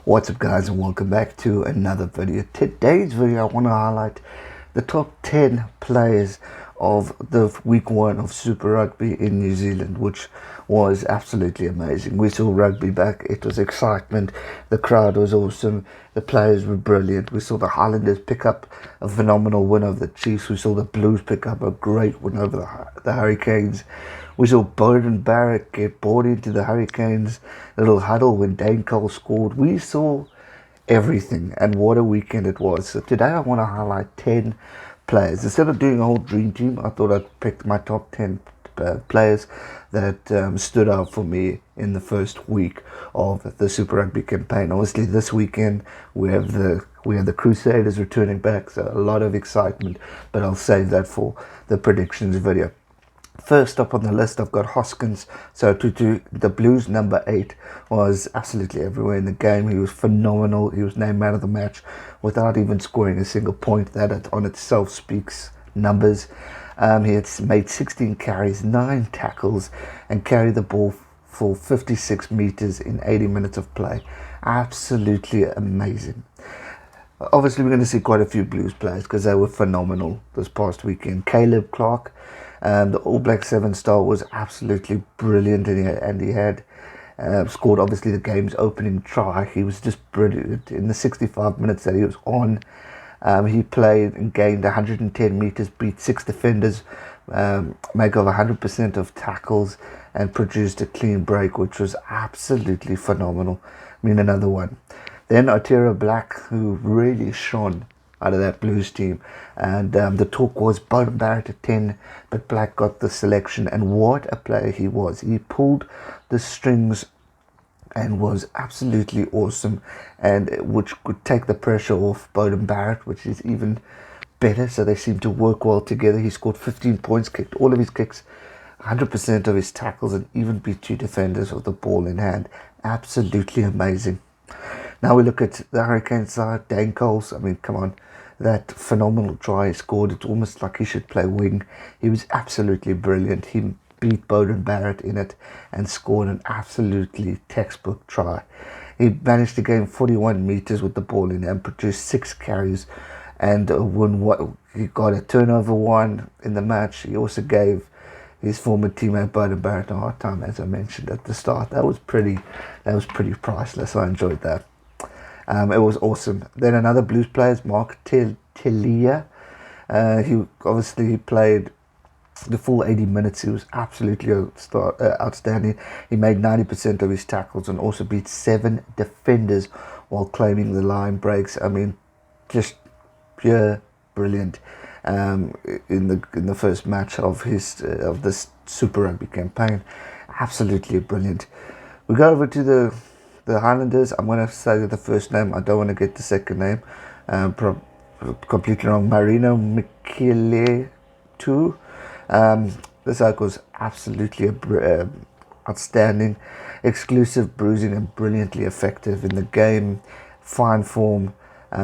What's up guys, and welcome back to another video. Today's video I want to highlight the top 10 players of the week 1 of Super Rugby in New Zealand, which was absolutely amazing. We saw rugby back, it was excitement, the crowd was awesome, the players were brilliant. We saw the Highlanders pick up a phenomenal win over the Chiefs. We saw the Blues pick up a great win over the Hurricanes. We saw Beauden Barrett get brought into the Hurricanes' little huddle when Dane Cole scored. We saw everything, and what a weekend it was. So today I want to highlight 10 players. Instead of doing a whole dream team, I thought I'd pick my top 10 players that stood out for me in the first week of the Super Rugby campaign. Obviously this weekend we have the Crusaders returning back, so a lot of excitement, but I'll save that for the predictions video. First up on the list, I've got Hoskins. So the Blues number 8 was absolutely everywhere in the game. He was phenomenal. He was named man of the match without even scoring a single point. That on itself speaks numbers. He had made 16 carries, 9 tackles, and carried the ball for 56 meters in 80 minutes of play. Absolutely amazing. Obviously, we're going to see quite a few Blues players because they were phenomenal this past weekend. Caleb Clark, the All Black 7-star, was absolutely brilliant, and he had scored obviously the game's opening try. He was just brilliant in the 65 minutes that he was on. He played and gained 110 meters, beat 6 defenders, make over 100% of tackles, and produced a clean break, which was absolutely phenomenal. I mean, another one. Then Aotearoa Black, who really shone out of that Blues team, and the talk was Beauden Barrett at 10, but Black got the selection, and what a player he was. He pulled the strings and was absolutely awesome, and which could take the pressure off Beauden Barrett, which is even better. So they seem to work well together. He scored 15 points, kicked all of his kicks, 100% of his tackles, and even beat 2 defenders with the ball in hand. Absolutely amazing. Now we look at the Hurricane side. Dane Coles, I mean, come on, that phenomenal try he scored. It's almost like he should play wing. He was absolutely brilliant. He beat Beauden Barrett in it and scored an absolutely textbook try. He managed to gain 41 meters with the ball in and produced 6 carries, and he got a turnover 1 in the match. He also gave his former teammate Beauden Barrett a hard time, as I mentioned at the start. That was pretty priceless. I enjoyed that. It was awesome. Then another Blues player is Mark Telia. He played the full 80 minutes. He was absolutely outstanding. He made 90% of his tackles and also beat 7 defenders while claiming the line breaks. I mean, just pure brilliant in the first match of this Super Rugby campaign. Absolutely brilliant. We go over to the Highlanders. I'm going to say the first name. I don't want to get the second name completely wrong. Marino Mckinley too. This guy was absolutely outstanding, exclusive bruising, and brilliantly effective in the game. Fine form.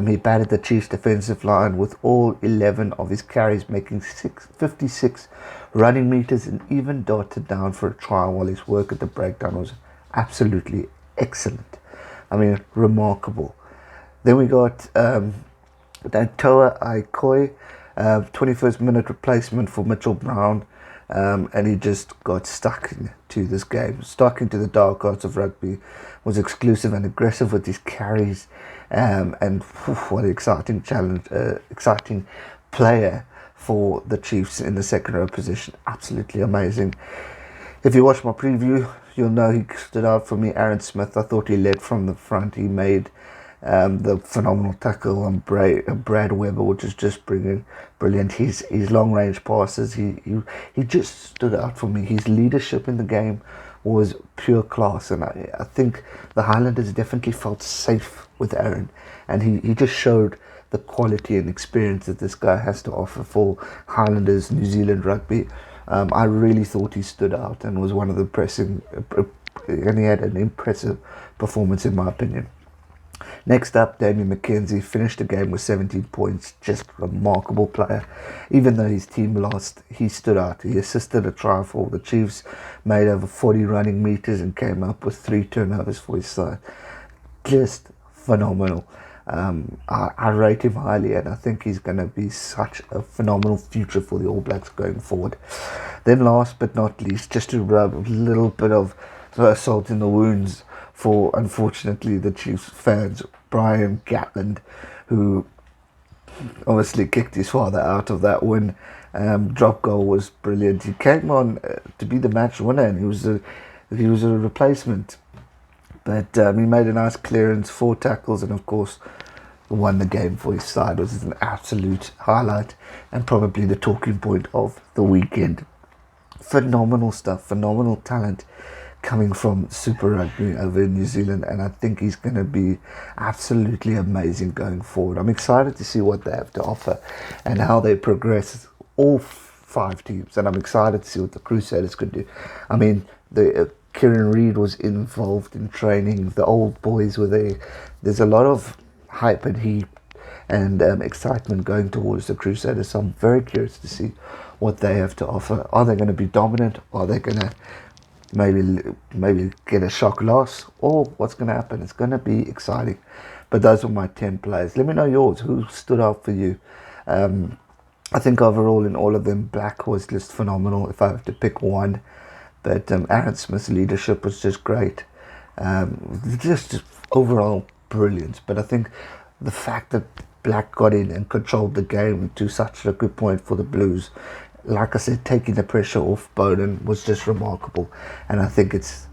He batted the Chiefs defensive line with all 11 of his carries, making 56 running meters, and even darted down for a try while his work at the breakdown was absolutely excellent. I mean, remarkable. Then we got Dantoa Aikoi, 21st minute replacement for Mitchell Brown, and he just got stuck into this game, stuck into the dark arts of rugby, was exclusive and aggressive with his carries, and what an exciting challenge, exciting player for the Chiefs in the second row position. Absolutely amazing. If you watch my preview, you'll know he stood out for me. Aaron Smith, I thought he led from the front. He made the phenomenal tackle on Brad Weber, which is just brilliant. His long range passes, he just stood out for me. His leadership in the game was pure class, and I think the Highlanders definitely felt safe with Aaron, and he just showed the quality and experience that this guy has to offer for Highlanders New Zealand rugby. I really thought he stood out and was one of the and he had an impressive performance in my opinion. Next up, Damien Mckenzie finished the game with 17 points. Just a remarkable player. Even though his team lost, he stood out. He assisted a try for the Chiefs, made over 40 running meters, and came up with 3 turnovers for his side. Just phenomenal. I rate him highly, and I think he's going to be such a phenomenal future for the All Blacks going forward. Then last but not least, just to rub a little bit of salt in the wounds for, unfortunately, the Chiefs fans, Brian Gatland, who obviously kicked his father out of that win. Drop goal was brilliant. He came on to be the match winner, and he was a replacement. But he made a nice clearance, 4 tackles, and of course won the game for his side. It was an absolute highlight and probably the talking point of the weekend. Phenomenal stuff, phenomenal talent coming from Super Rugby over in New Zealand, and I think he's going to be absolutely amazing going forward. I'm excited to see what they have to offer and how they progress, all 5 teams, and I'm excited to see what the Crusaders could do. I mean, the Kieran Reid was involved in training, the old boys were there. There's a lot of hype and heat and excitement going towards the Crusaders, so I'm very curious to see what they have to offer. Are they going to be dominant? Are they going to maybe get a shock loss, or what's going to happen? It's going to be exciting. But those are my 10 players. Let me know yours. Who stood out for you? I think overall in all of them, Black was just phenomenal if I have to pick one. But Aaron Smith's leadership was just great. Just overall brilliant. But I think the fact that Black got in and controlled the game to such a good point for the Blues, like I said, taking the pressure off Bowden was just remarkable. And I think it's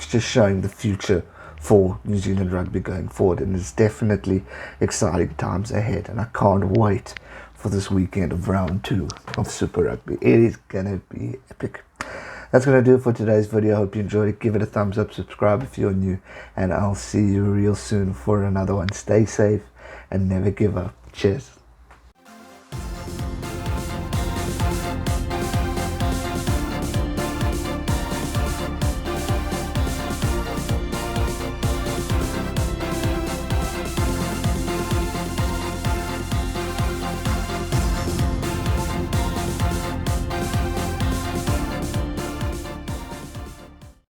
just showing the future for New Zealand rugby going forward. And it's definitely exciting times ahead. And I can't wait for this weekend of round 2 of Super Rugby. It is going to be epic. That's going to do it for today's video. I hope you enjoyed it. Give it a thumbs up, subscribe if you're new, and I'll see you real soon for another one. Stay safe and never give up. Cheers.